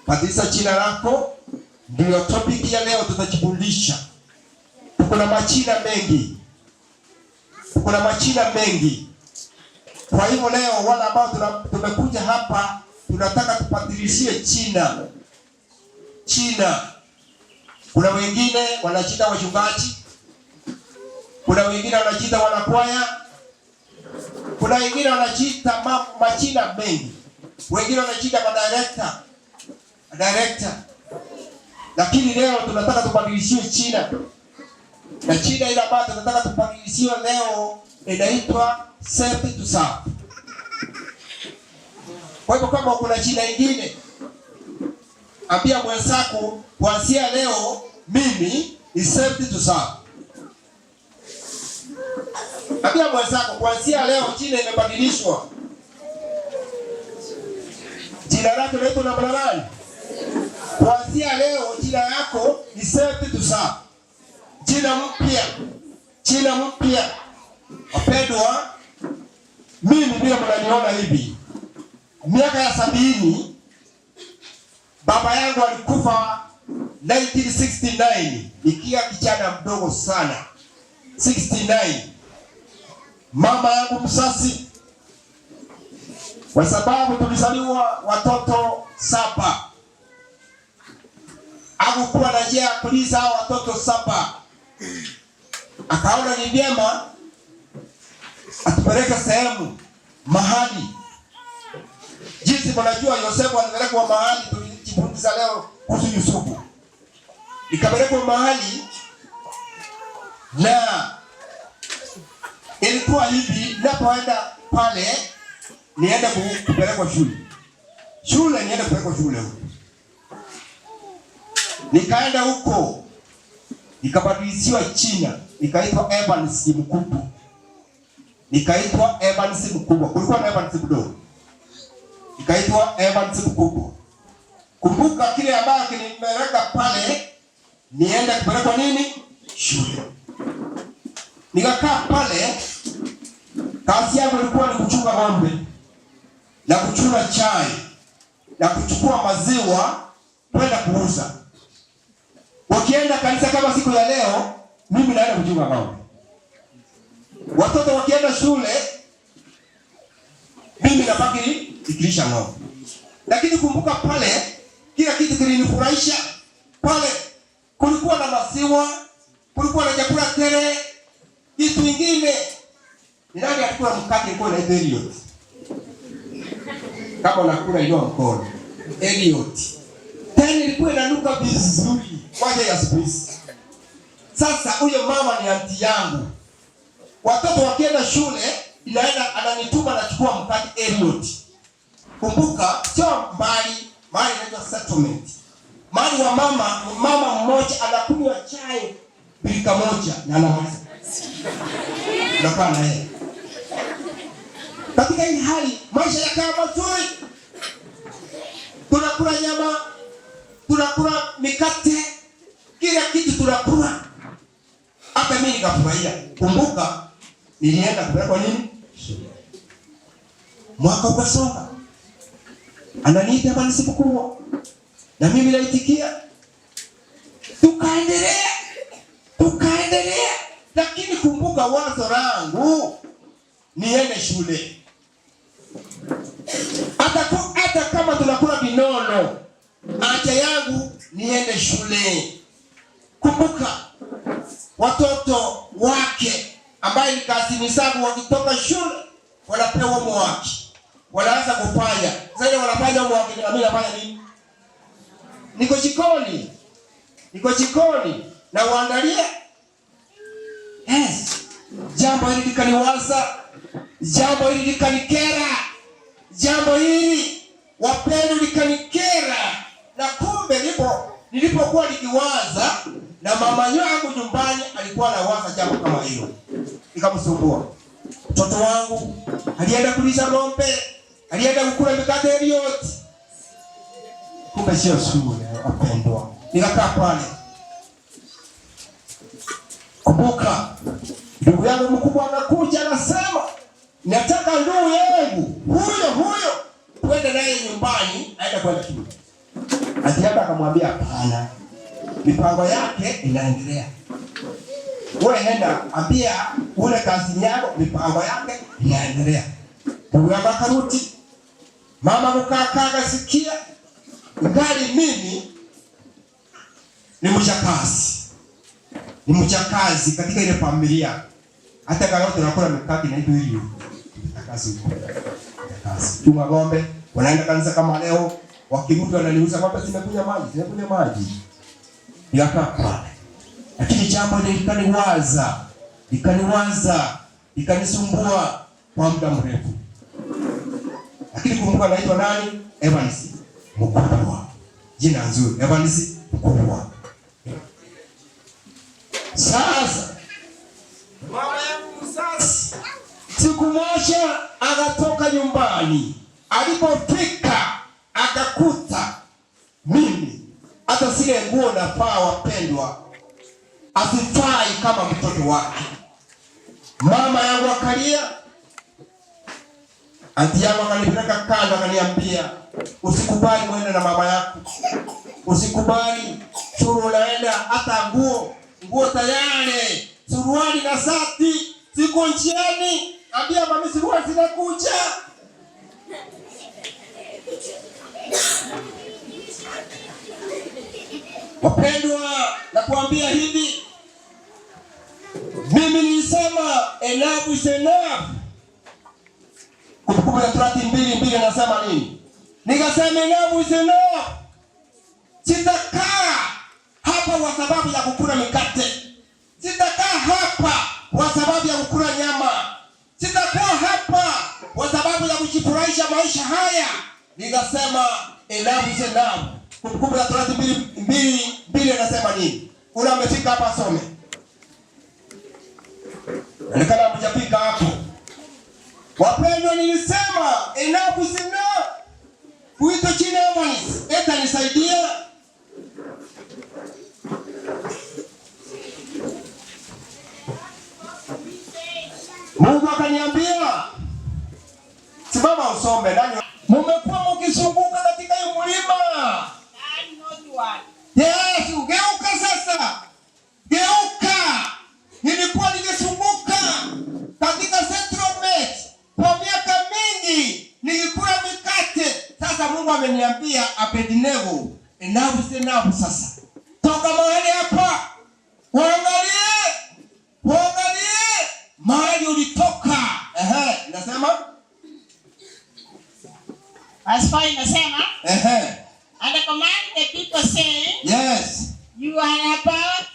Badilisha jina lako. Ndio topic ya leo tutajifundisha. Kuna majina mengi. Kuna majina mengi. Kwa hivyo leo wale ambao tumekuja hapa tunataka tubadilishie jina. Kuna wengine wanajiita wachungaji. Kuna wengine wanajiita wanakwaya. Kuna wengine wanajiita majina mengi. Wengine wanajiita director. Lakini leo tunataka tubadilishie jina. Na jina ile ambayo tunataka tubadilishie leo inaitwa serve to serve. Kwa hivyo kama kuna jina lingine, ambia mwenzako kuanzia leo mimi ni serve to serve. Ambia mwenzako kuanzia leo jina imebadilishwa. Jina lako leo na mlalani. Kuanzia leo jina yako ni serve to serve. Jina mpya. Wapendwa, mimi bila mnaniona hivi. Miaka ya 70 baba yangu alikufa 1969 nikiwa kijana mdogo sana. 69. Mama yangu msasi, kwa sababu tulizaliwa watoto 7. Hakukuwa na njia ya kuliza watoto 7. Akaona ni vyema atupeleke sehemu mahali. Jinsi mnajua Yosefu alipelekwa mahali, tulijifunza leo kuhusu Yusufu. Ikapelekwa mahali na ilikuwa hivi, ninapoenda pale nienda kupelekwa shule. Nienda kupelekwa shule huko. Nikaenda huko. Nikabadilishiwa jina. Nikaitwa Evans mkubwa. Kulikuwa na Evans mdogo. Nikaitwa Evans mkubwa. Kumbuka kile ambacho kinipeleka pale nienda kupelekwa shule. Nikakaa pale. Kazi yangu ilikuwa ni kuchunga ng'ombe na kuchuna chai na kuchukua maziwa kwenda kuuza. Wakienda kanisa kama siku ya leo, mimi naenda kuchunga ng'ombe. Watoto wakienda shule, mimi nabaki nikilisha ng'ombe. Lakini kumbuka pale, kila kitu kilinifurahisha. Pale kulikuwa na maziwa, kulikuwa na chakula tele, kitu kingine. Ni nani alikuwa mkate kwa na Elliot? Kama nakula hiyo mkono. Elliot. Tena ilikuwa inanuka vizuri. Kwaje ya space. Sasa huyo mama ni aunti yangu. Watoto wakienda shule, inaenda ananituma na chukua mkate Elliot. Kumbuka sio mbali inaitwa settlement. Mali wa mama mmoja anakunywa chai birika moja na anamaliza. Nakaa na yeye. Katika hii hali maisha yakawa mazuri. Tunakula nyama, tunakula mikate, kila kitu tunakula. Hata mimi nikafurahia. Kumbuka nilienda kupelekwa mwaka ukasonga. Ananiita hapa nisipokuwa. Na mimi naitikia. Tukaendelea. Lakini kumbuka wazo langu niende shule. Hata kama tunakula vinono, haja yangu niende shule. Kumbuka watoto wake ambaye ni kazini zangu wakitoka shule wanapewa homework. Wanaanza kufanya. Sasa wanafanya homework na mimi nafanya nini? Niko jikoni na waandalia. Yes. Jambo hili likaniwaza. Jambo hili likanikera. Jambo hili wapendo likanikera. Na kumbe nilipokuwa nikiwaza na mama yangu nyumbani alikuwa anawaza jambo kama hilo. Nikamsumbua. Mtoto wangu alienda kulisha ng'ombe, alienda kukula mikate Elliot. Kumbe sio shule wapendwa. Nikakaa pale. Kumbuka ndugu yangu mkubwa anakuja anasema, nataka ndugu yangu huyo twende naye nyumbani aende kwenda shule. Atiaka akamwambia hapana. Mipango yake inaendelea. Wewe nenda ambia ule kazi yako mipango yake inaendelea. Ndugu yangu akaruti. Mama mkaka sikia. Ngali mimi ni mchakazi. Ni mchakazi katika ile familia. Hata kama tunakula mikate na hiyo kazi huko. Kazi. Chunga ng'ombe, wanaenda kanisa kama leo, wakirudi wananiuliza kwamba zimekunywa maji. Yakapa. Lakini jambo likanisumbua kwa muda mrefu. Lakini kumbuka anaitwa nani? Evans mkubwa. Jina nzuri. Evans mkubwa. Sasa mama yangu mzazi siku moja akatoka nyumbani. Alipofika akakuta mimi hata zile nguo nafaa wapendwa asifai kama mtoto wake. Mama yangu akalia. Anti yangu akanipeleka kando akaniambia usikubali muende na mama yako. Usikubali. Shuru unaenda hata nguo tayari. Suruali na shati siko njiani. Ambia mami suruali zinakuja. Wapendwa, nakuambia hivi. Mimi nilisema enough is enough. Kumbukumbu la Torati 2:2 nasema nini? Nikasema enough is enough. Sitakaa hapa kwa sababu ya kukula mikate. Sitakaa hapa kwa sababu ya kukula nyama. Sitakaa hapa kwa sababu ya kujifurahisha maisha haya. Nikasema enough is enough. Kumbukumbu la Torati 2:2 nasema nini? Una umefika hapa some. Nikala mjapika hapo. Wapendwa, nilisema enough is enough. Kuito chini Evans, eta nisaidia. Mungu akaniambia simama usome ndani. Mmekuwa mkizunguka katika hii mlima. Yes, geuka sasa. Geuka. Nilikuwa nikizunguka katika settlement kwa miaka mingi nikikula mikate. Sasa Mungu ameniambia Abednego, enough is enough sasa. Toka mahali hapa. Waangalie mahali ulitoka. Nasema as far inasema and I command the people saying, yes, you are about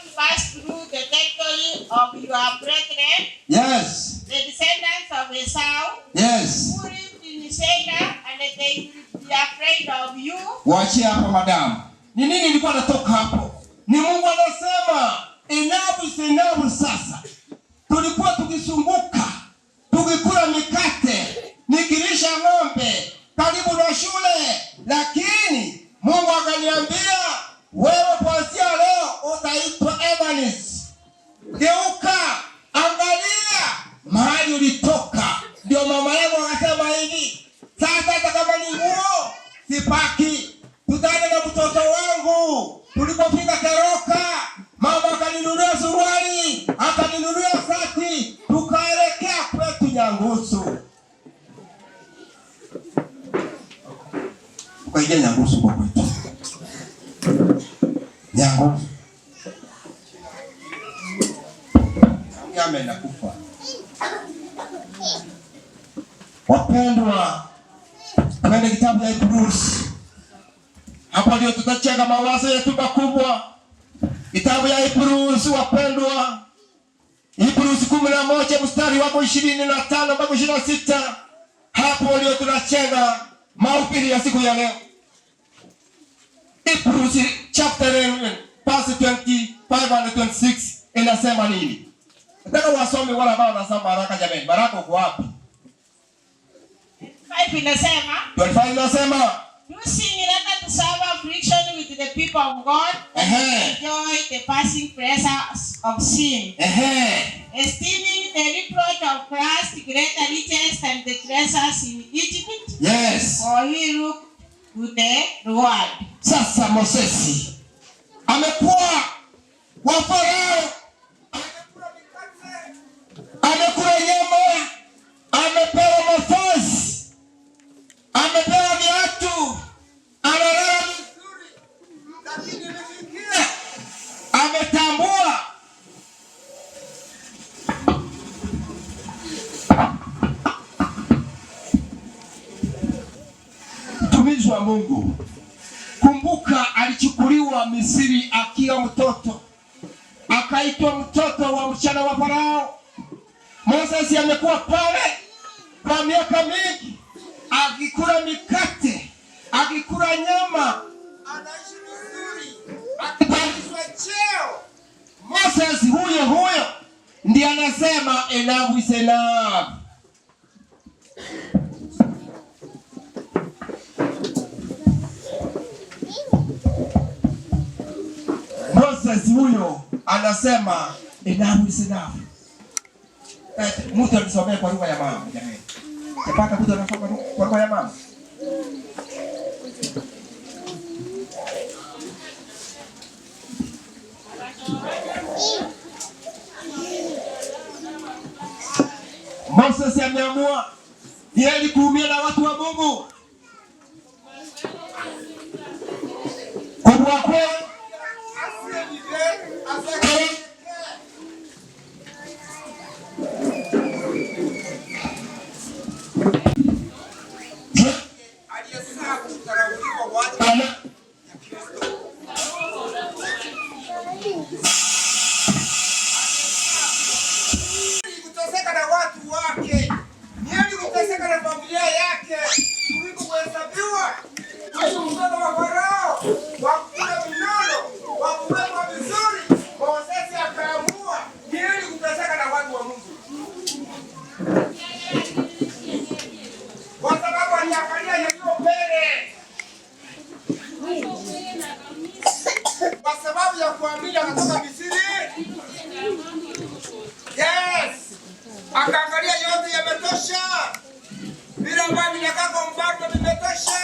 to pass through the territory of your brethren, yes, the descendants of Esau, yes, who lived in Seir, and they will be afraid of you. Waachie hapo madam. Ni nini nilikuwa natoka hapo? Ni Mungu anasema enough is enough sasa. Tulikuwa tukizunguka, tukikula mikate, nikilisha ng'ombe karibu na shule, lakini Mungu akaniambia wewe kuanzia leo utaitwa Evans. Geuka, angalia mahali ulitoka. Ndio mama yangu akasema hivi, sasa hata kama ni nguo sipaki. Tutaenda na mtoto wangu. Tulipofika Keroka, mama akaninunulia suruali, akaninunulia shati, tukaelekea kwetu Nyangusu. Tukaingia Nyangusu kwa kwetu. Nyangusu. Ameenda kufa. Wapendwa, kwenye kitabu ya Hebrews, hapo ndio tutacheka mawazo yetu makubwa. Kitabu ya Hebrews wapendwa. Hebrews 11 mstari wako 25 mpaka 26. Hapo ndio tunacheka mahubiri ya siku ya leo. Hebrews chapter 11 verse 25 and 26 inasema nini? Nataka wasome wala ambao wanasoma baraka jamani. Baraka uko wapi? 5 inasema. 25 inasema. You sing in to serve affliction with the people of God. Enjoy the passing pressures of sin. Esteeming the reproach of Christ greater riches than the treasures in Egypt? Yes. For he looked to the reward. Sasa Moses amekuwa wa Farao, amekula nyama, amepewa mavazi, amepewa viatu, analala vizuri, lakini imefikia ametambua mtumishi wa Mungu. Kumbuka alichukuliwa Misri akiwa mtoto, akaitwa mtoto wa msichana wa Farao. Moses amekuwa pale kwa miaka mingi, akikula mikate, akikula nyama, anaishi vizuri, akipandishwa cheo. Moses huyo ndiye anasema enough is enough. Moses huyo anasema enough is enough. Mtu alisomea kwa lugha ya mama jamani. Napata mtu anasoma kwa lugha ya mama. Moses ameamua yeye kuumia na watu wa Mungu. Kwa kweli kuteseka na watu wake, ni kuteseka na familia yake, kuliko kuhesabiwa mtoto wa Farao, wakula vinono, wakula vizuri. Moses akaamua ni kuteseka na watu wa Mungu, kwa sababu aliangalia yaliyo mbele, kwa sababu ya kuamini akatoka Misri. Yes, akaangalia yote yametosha, bila mbali nyakako mbargo vimetosha,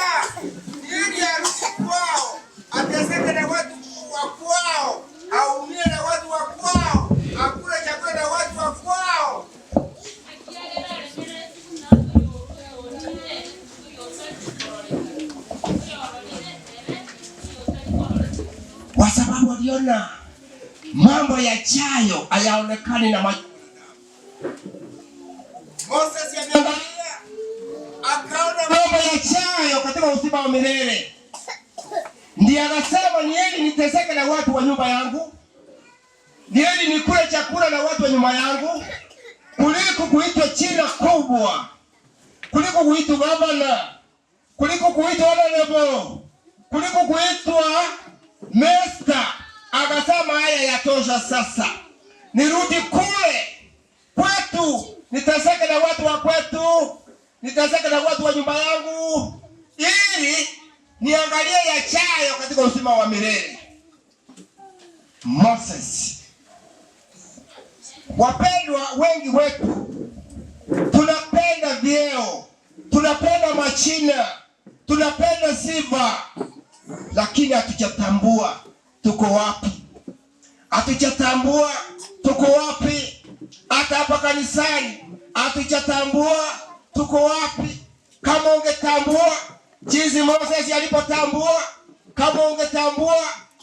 ili arudi kwao, ateseke na watu wa kwao, aumie na watu wa kwao, akule chakula na watu wa kwao. Kwa sababu aliona mambo yajayo hayaonekani na macho. Moses aliangalia akaona mambo yajayo katika uzima wa milele. Ndiye akasema nieni niteseke na watu wa nyumba yangu, nieni nikule chakula na watu wa nyumba yangu, kuliko kuitwa jina kubwa, kuliko kuitwa gavana, kuliko kuitwa honorable, kuliko kuitwa master. Akasema haya yatosha sasa, nirudi kule kwetu, niteseke na watu wa kwetu, niteseke na watu wa nyumba yangu, ili niangalie yajayo katika uzima wa milele. Moses. Wapendwa, wengi wetu tunapenda vyeo, tunapenda machina, tunapenda sifa, lakini hatujatambua tuko wapi. Hatujatambua tuko wapi. Hata hapa kanisani hatujatambua tuko wapi. Kama ungetambua jinsi Moses alipotambua, kama ungetambua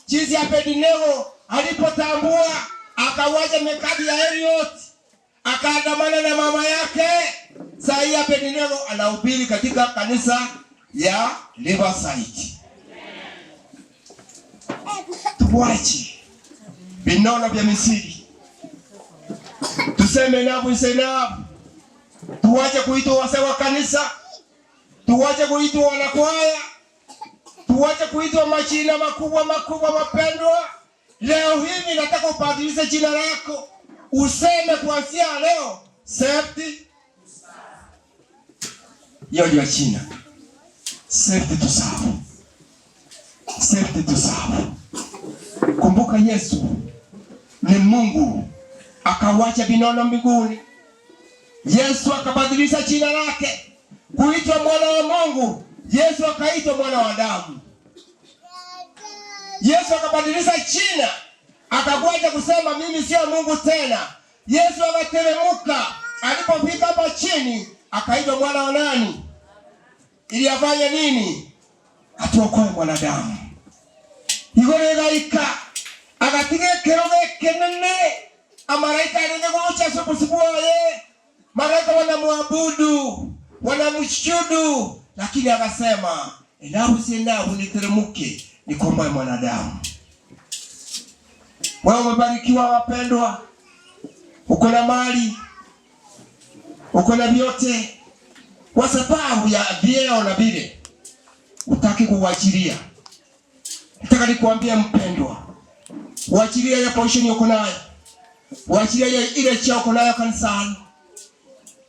jinsi Abednego alipotambua, akawacha mikadi ya Eliot, akaandamana na mama yake, saa hii Abednego anahubiri katika kanisa ya Riverside. Tuwache vinono vya Misri, tuseme enough is enough. Tuwache kuitwa wazee wa kanisa, tuwache kuitwa wanakwaya, tuwache kuitwa majina makubwa makubwa. Mapendwa, leo hivi nataka ubadilishe jina lako, useme kuanzia leo safety. Hiyo ndio jina, safety to serve, safety to serve. Kumbuka Yesu ni Mungu, akawacha vinono mbinguni, Yesu akabadilisha jina lake kuitwa mwana wa Mungu. Yesu akaitwa mwana wa Adamu. Yesu akabadilisha jina, akakuacha kusema mimi sio Mungu tena. Yesu akateremka, alipofika hapa chini akaitwa mwana wa nani? Ili afanye nini? Atuokoe mwanadamu. Igoregaika akatige keroge kenene, amaraika nene kucha subusubuye. Malaika wanamwabudu, wanamshuhudu, lakini akasema endapo siendapo niteremke nikomboe mwanadamu. Wewe umebarikiwa wapendwa. Uko na mali, uko na vyote, kwa sababu ya vyeo na vile utaki kuwachilia. Nataka nikuambie mpendwa, wachilia ya portion uko nayo, wachilia ile chao uko nayo kanisani.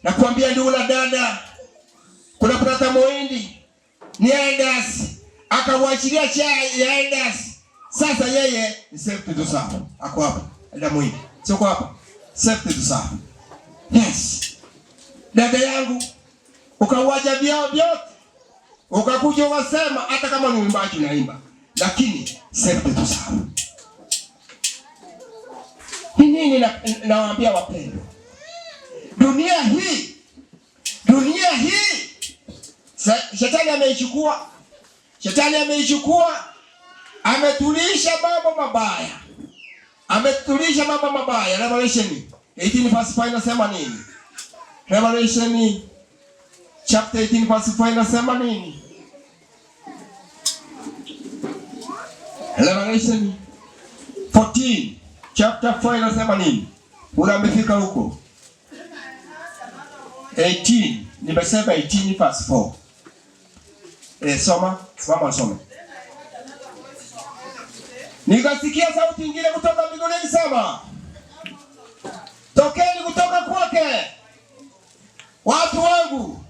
Na kuambia ndugu na dada, kuna brother Moindi ni elders, akawachilia chai ya elders. Sasa yeye ni safety to serve. Ako hapa elder Moindi, sio kwa hapa, safety to serve. Yes, dada yangu, ukawaja vyao vyote, ukakuja ukasema hata kama ni mwimbaji unaimba, lakini safety to serve. Nini nawaambia wapendwa? Dunia hii shetani ameichukua. Shetani ameichukua, ametulisha mambo mabaya. Ametulisha mambo mabaya. Revelation 18 verse 5 inasema nini? Revelation chapter 18 verse 5 inasema nini? Revelation 14 chapter 4 inasema nini? Unamefika huko? 18, nimesema 18 verse 4. Soma, simama usome. Nikasikia sauti nyingine kutoka mbinguni ikisema, tokeni kutoka kwake, watu wangu.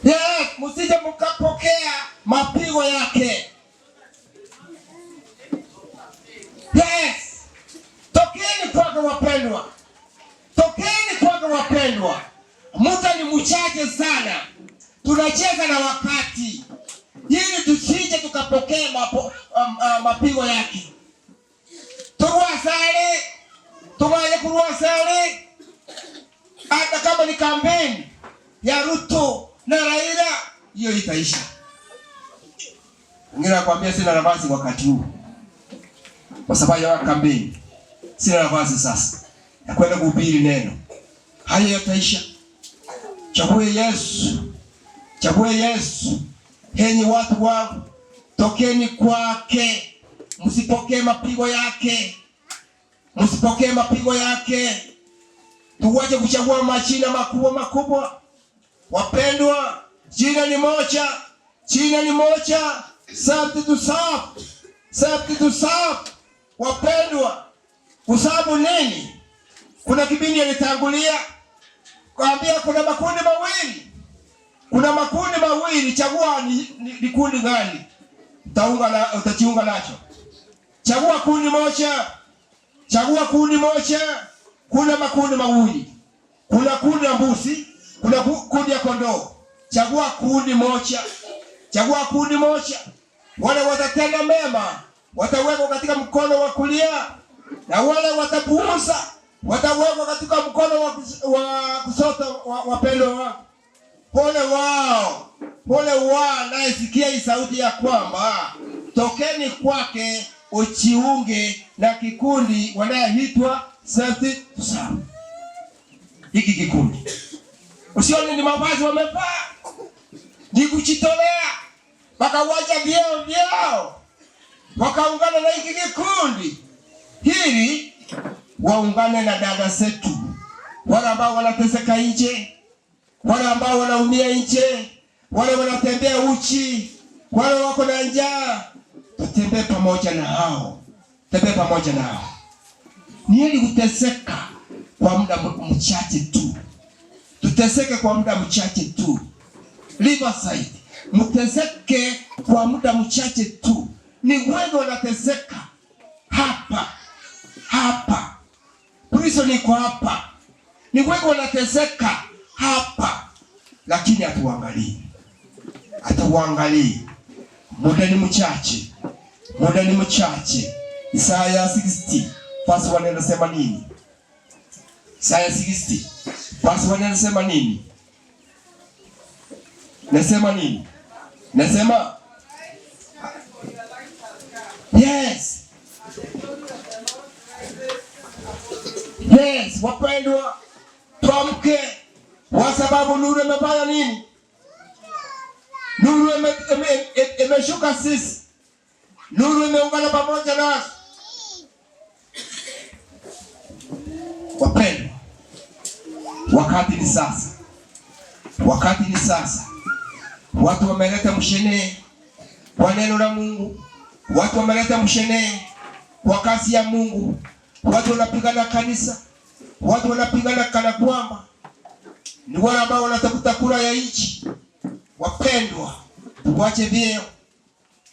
Yes, msije mkapokea mapigo yake. Yes, tokeni kwake wapendwa. Tokeni kwake wapendwa. Muda ni mchache sana. Tunacheza na wakati, ili tusije tukapokea mapigo yake. Tuwaye kurua sare. Hata kama ni kampeni ya Ruto na Raila, hiyo itaisha. Ngine nakwambia sina nafasi wakati huu, kwa sababu ya kampeni. Sina nafasi sasa ya kwenda kuhubiri neno. Hayo yataisha. Chague Yesu. Chague Yesu. Henyi watu wangu, tokeni kwake. Msipokee mapigo yake. Msipokee mapigo yake. Tuwache kuchagua majina makubwa. Wapendwa, jina ni moja. Jina ni moja. Safety to serve. Safety to serve. Wapendwa, kusabu nini? Kuna kipindi alitangulia kuambia kuna makundi mawili. Kuna makundi mawili, chagua ni kundi gani utajiunga nacho. Chagua kundi moja. Chagua kundi moja. Kuna makundi mawili. Kuna kundi ya mbuzi, kuna kundi ya kondoo. Chagua kundi moja. Chagua kundi moja. Wale watatenda mema watawekwa katika mkono wa kulia, na wale watapuuza watawekwa katika mkono wa kushoto. Wapendwa wangu, pole wao naisikia hii sauti ya kwamba tokeni kwake ujiunge na kikundi wanayoitwa safety to serve. Hiki kikundi usione ni mavazi wamevaa, ni kujitolea, wakawacha vyao wakaungana na hiki kikundi hili. Waungane na dada zetu, wale ambao wanateseka nje, wale ambao wanaumia nje, wale wanatembea uchi, wale wako na njaa. Tutembee pamoja na hao. Tembee pamoja na hao. Ni ili kuteseka kwa muda mchache tu. Tuteseke kwa muda mchache tu. Riverside, mteseke kwa muda mchache tu. Ni wengi wanateseka hapa. Kristo niko hapa. Ni wewe unateseka hapa, lakini hatuangalii. Hatuangalii. Muda ni mchache. Muda ni mchache. Isaya 60 verse 1 inasema nini? Isaya 60 verse 1 inasema nini? Nasema nini? Nasema yes. Yes, wapendwa, tuamke kwa sababu nuru imefanya nini? Nuru imeshuka sisi. Nuru imeungana pamoja nasi. Wapendwa, wakati ni sasa. Wakati ni sasa. Watu wameleta mshene kwa neno la Mungu. Watu wameleta mshene kwa kazi ya Mungu. Watu wanapigana kanisa. Watu wanapigana kana kwamba ni wale ambao wanatafuta kura ya nchi. Wapendwa, tuache vyeo.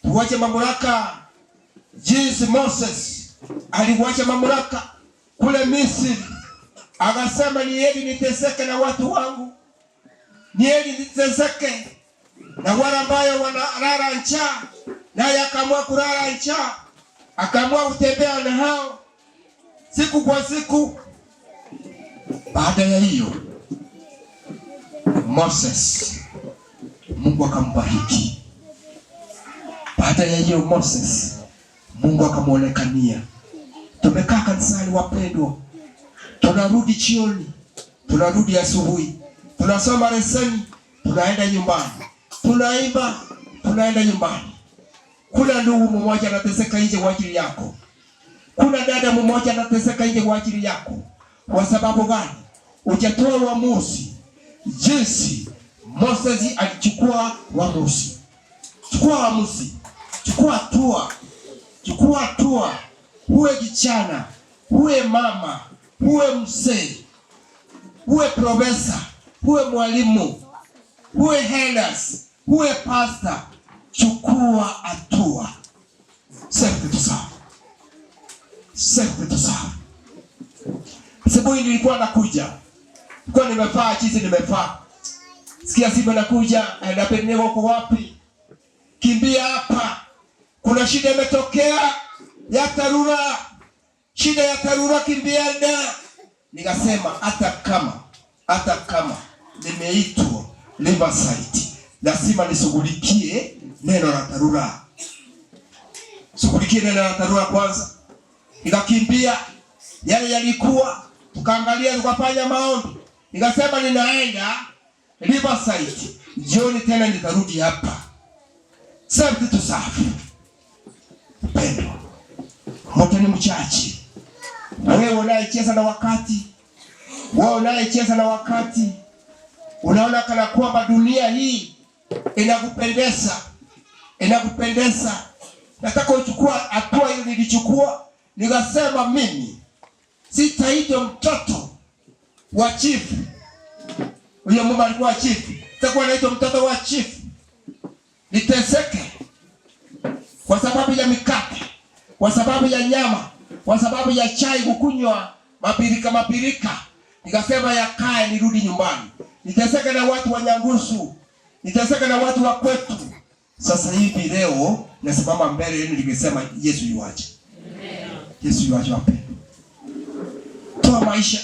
Tuache mamlaka. Jinsi Moses aliwacha mamlaka kule Misri. Akasema ni heri niteseke na watu wangu. Ni heri niteseke na wale ambao wanalala njaa. Naye akaamua kulala njaa. Akaamua kutembea na hao siku kwa siku. Baada ya hiyo Moses, Mungu akambariki. Baada ya hiyo Moses, Mungu akamuonekania. Tumekaa kanisani wapendwa. Tunarudi jioni, tunarudi asubuhi. Tunasoma leseni, tunaenda nyumbani. Tunaimba, tunaenda nyumbani. Kuna ndugu mmoja anateseka nje kwa ajili yako. Kuna dada mmoja anateseka nje kwa ajili yako. Kwa sababu gani? Hujatoa uamuzi. Jinsi Moses alichukua uamuzi. Chukua uamuzi. Chukua hatua. Chukua hatua. Uwe kijana, uwe mama, uwe mzee, uwe profesa, uwe mwalimu, uwe elders, uwe pastor. Chukua hatua. Self to serve. Self to serve. Sababu nilikuwa nakuja. Kwa nimefaa chizi nimefaa. Sikia simu nakuja, napendeka uko wapi? Kimbia hapa. Kuna shida imetokea ya dharura. Shida ya dharura, kimbia nda. Nikasema hata kama nimeitwa Riverside, lazima nishughulikie neno la dharura. Shughulikie neno la dharura kwanza. Nikakimbia yale yalikuwa, tukaangalia, tukafanya maombi. Nikasema ninaenda Riverside. Jioni tena nitarudi hapa. Serve to serve. Pendwa, moto ni mchache. Wewe unayecheza na wakati. Wewe unayecheza na wakati. Unaona kana kwamba dunia hii inakupendeza. Inakupendeza. Nataka uchukua hatua hiyo nilichukua. Nikasema mimi sitaitwa mtoto wa chief. Huyo mama alikuwa chief. Sitakuwa naitwa mtoto wa chief. Niteseke kwa sababu ya mikate, kwa sababu ya nyama, kwa sababu ya chai kukunywa mapirika. Nikasema yakae nirudi nyumbani. Niteseke na watu wa Nyangusu. Niteseke na watu wa kwetu. Sasa hivi leo nasimama mbele yenu nikisema Yesu yuaje. Yesu yuaje wapendwa. Toa maisha.